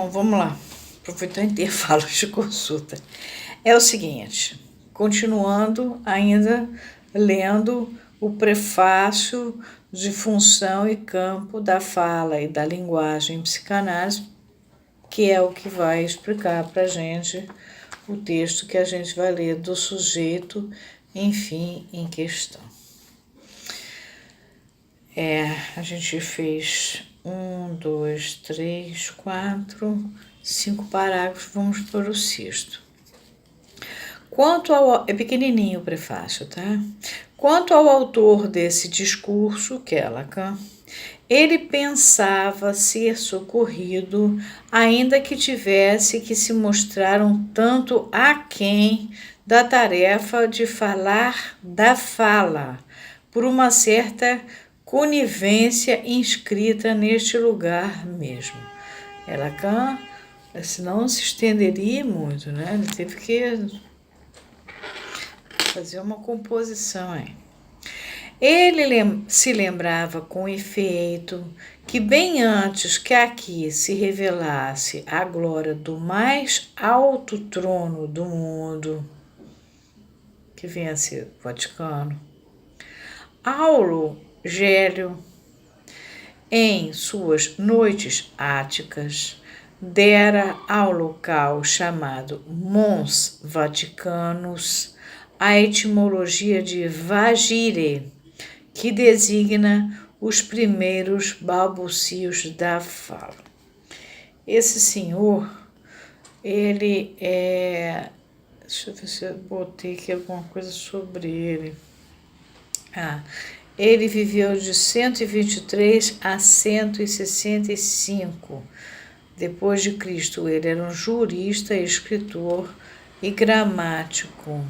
Então, vamos lá. Aproveitar o intervalo de consulta. É o seguinte, continuando ainda lendo o prefácio de Função e Campo da Fala e da Linguagem em Psicanálise, que é o que vai explicar para a gente o texto que a gente vai ler do sujeito, enfim, em questão. A gente fez 1, 2, 3, 4, 5 parágrafos, vamos para o sexto. É pequenininho o prefácio, tá? Quanto ao autor desse discurso, que é Lacan, ele pensava ser socorrido, ainda que tivesse que se mostrar um tanto aquém da tarefa de falar da fala, por uma certa conivência inscrita neste lugar mesmo. Lacan, senão não se estenderia muito, né? Ele teve que fazer uma composição, hein? Ele se lembrava com efeito que bem antes que aqui se revelasse a glória do mais alto trono do mundo, que vinha a ser o Vaticano, Aulo Gélio, em suas noites áticas, dera ao local chamado Mons Vaticanus a etimologia de vagire, que designa os primeiros balbucios da fala. Esse senhor, ele é... Deixa eu ver se eu botei aqui alguma coisa sobre ele. Ele viveu de 123 a 165 depois de Cristo. Ele era um jurista, escritor e gramático.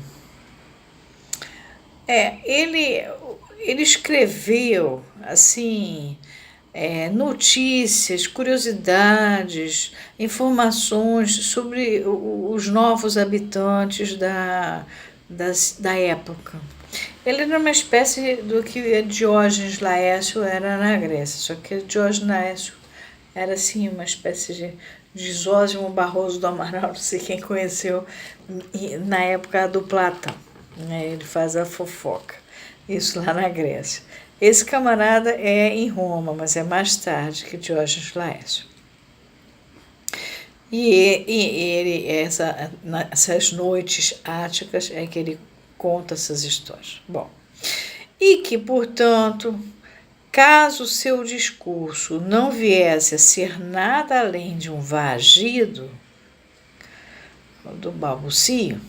Ele escreveu assim notícias, curiosidades, informações sobre os novos habitantes da época. Ele era uma espécie do que Diógenes Laércio era na Grécia, só que Diógenes Laércio era assim uma espécie de Zósimo Barroso do Amaral, não sei quem conheceu, na época do Platão. Ele faz a fofoca, isso lá na Grécia. Esse camarada é em Roma, mas é mais tarde que Diógenes Laércio. E essas noites áticas é que ele conta essas histórias. Bom, e que, portanto, caso seu discurso não viesse a ser nada além de um vagido, do balbucio,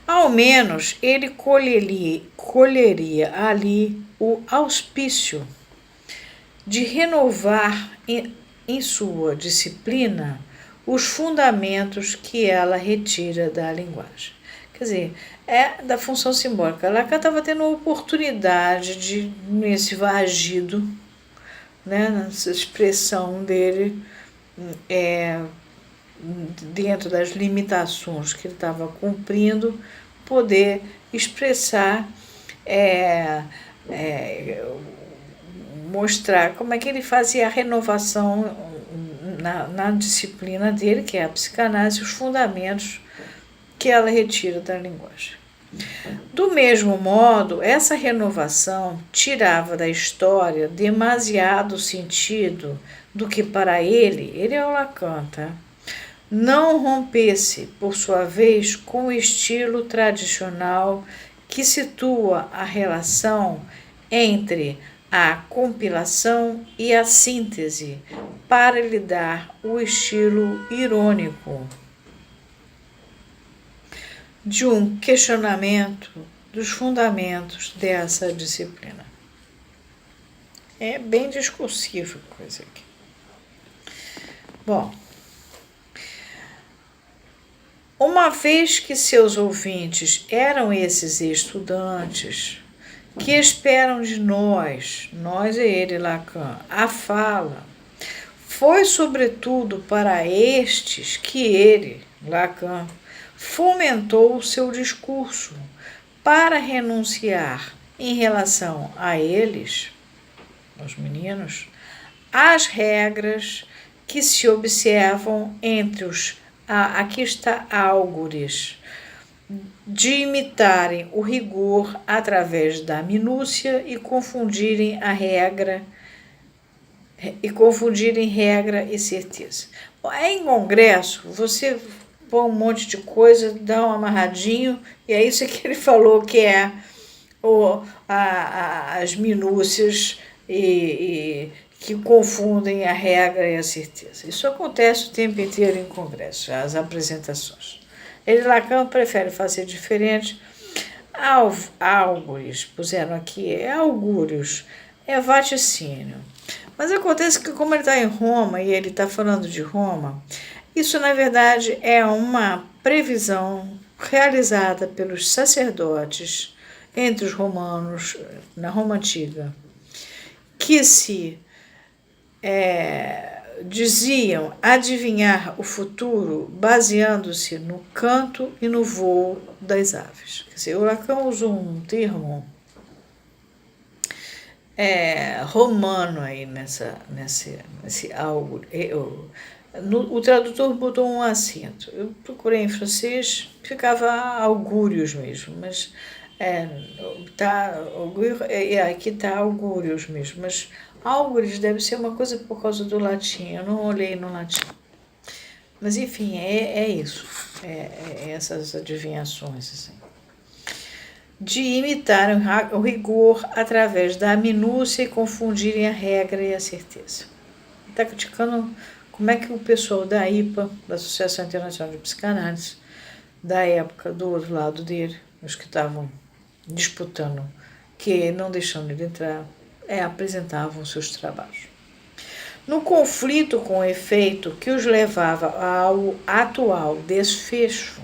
ao menos ele colheria ali o auspício de renovar em sua disciplina os fundamentos que ela retira da linguagem. Quer dizer, é da função simbólica. Lacan estava tendo a oportunidade de, nesse vagido, né, nessa expressão dele, dentro das limitações que ele estava cumprindo, poder expressar, mostrar como é que ele fazia a renovação na disciplina dele, que é a psicanálise, os fundamentos que ela retira da linguagem. Do mesmo modo, essa renovação tirava da história demasiado sentido do que para ele é o Lacan, tá? Não rompesse, por sua vez, com o estilo tradicional que situa a relação entre a compilação e a síntese para lhe dar o estilo irônico de um questionamento dos fundamentos dessa disciplina. É bem discursiva a coisa aqui. Bom, uma vez que seus ouvintes eram esses estudantes que esperam de nós é ele, Lacan, a fala, foi sobretudo para estes que ele, Lacan, fomentou o seu discurso para renunciar em relação a eles, os meninos, às regras que se observam entre os, aqui está álgures, de imitarem o rigor através da minúcia e confundirem regra e certeza. Em congresso, você põe um monte de coisa, dá um amarradinho, e é isso que ele falou que é as minúcias e que confundem a regra e a certeza. Isso acontece o tempo inteiro em congresso, as apresentações. Lacan prefere fazer diferente. Álgures, puseram aqui, augúrios, é vaticínio. Mas acontece que, como ele está em Roma e ele está falando de Roma, isso, na verdade, é uma previsão realizada pelos sacerdotes entre os romanos, na Roma Antiga, que se diziam adivinhar o futuro baseando-se no canto e no voo das aves. Quer dizer, o Lacan usou um termo romano aí nesse algo. O tradutor botou um acento. Eu procurei em francês, ficava augúrios mesmo, mas aqui está augúrios mesmo, mas álgures deve ser uma coisa por causa do latim, eu não olhei no latim. Mas enfim, é isso, essas adivinhações assim. De imitar o rigor através da minúcia e confundirem a regra e a certeza. Está criticando como é que o pessoal da IPA, da Associação Internacional de Psicanálise, da época, do outro lado dele, os que estavam disputando, que não deixando ele entrar, apresentavam seus trabalhos. No conflito com o efeito que os levava ao atual desfecho,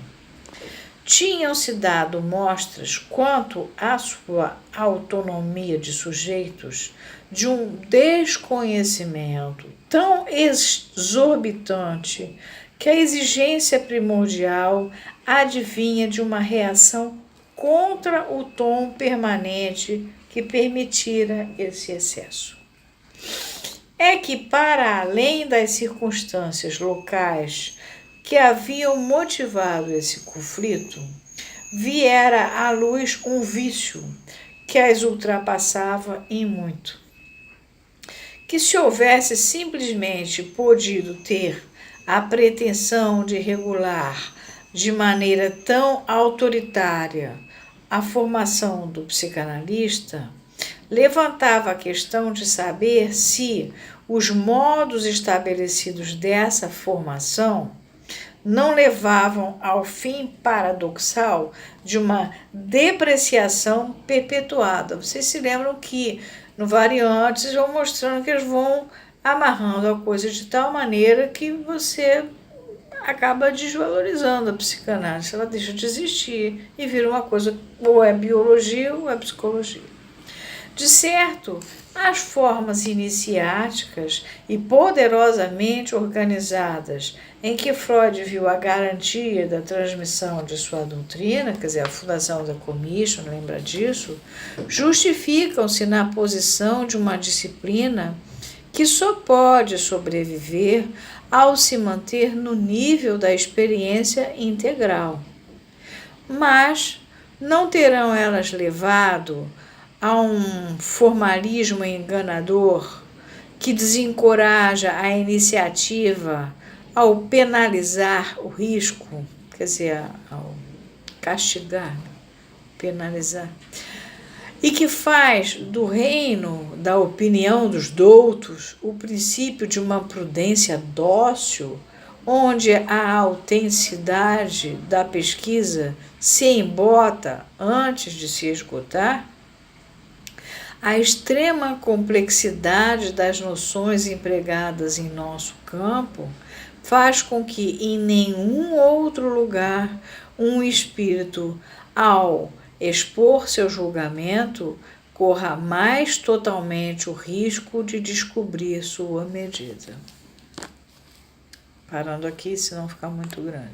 tinham-se dado mostras quanto à sua autonomia de sujeitos de um desconhecimento tão exorbitante que a exigência primordial advinha de uma reação contra o tom permanente que permitira esse excesso. É que, para além das circunstâncias locais que haviam motivado esse conflito, viera à luz um vício que as ultrapassava em muito. Que se houvesse simplesmente podido ter a pretensão de regular de maneira tão autoritária a formação do psicanalista, levantava a questão de saber se os modos estabelecidos dessa formação não levavam ao fim paradoxal de uma depreciação perpetuada. Vocês se lembram que no Variantes vão mostrando que eles vão amarrando a coisa de tal maneira que você acaba desvalorizando a psicanálise, ela deixa de existir e vira uma coisa, ou é biologia ou é psicologia. De certo, as formas iniciáticas e poderosamente organizadas em que Freud viu a garantia da transmissão de sua doutrina, quer dizer, a fundação da Commission, lembra disso, justificam-se na posição de uma disciplina que só pode sobreviver ao se manter no nível da experiência integral. Mas não terão elas levado a um formalismo enganador que desencoraja a iniciativa ao penalizar o risco, quer dizer, ao castigar, penalizar, e que faz do reino da opinião dos doutos o princípio de uma prudência dócil, onde a autenticidade da pesquisa se embota antes de se esgotar? A extrema complexidade das noções empregadas em nosso campo faz com que em nenhum outro lugar um espírito, ao expor seu julgamento, corra mais totalmente o risco de descobrir sua medida. Parando aqui, senão ficar muito grande.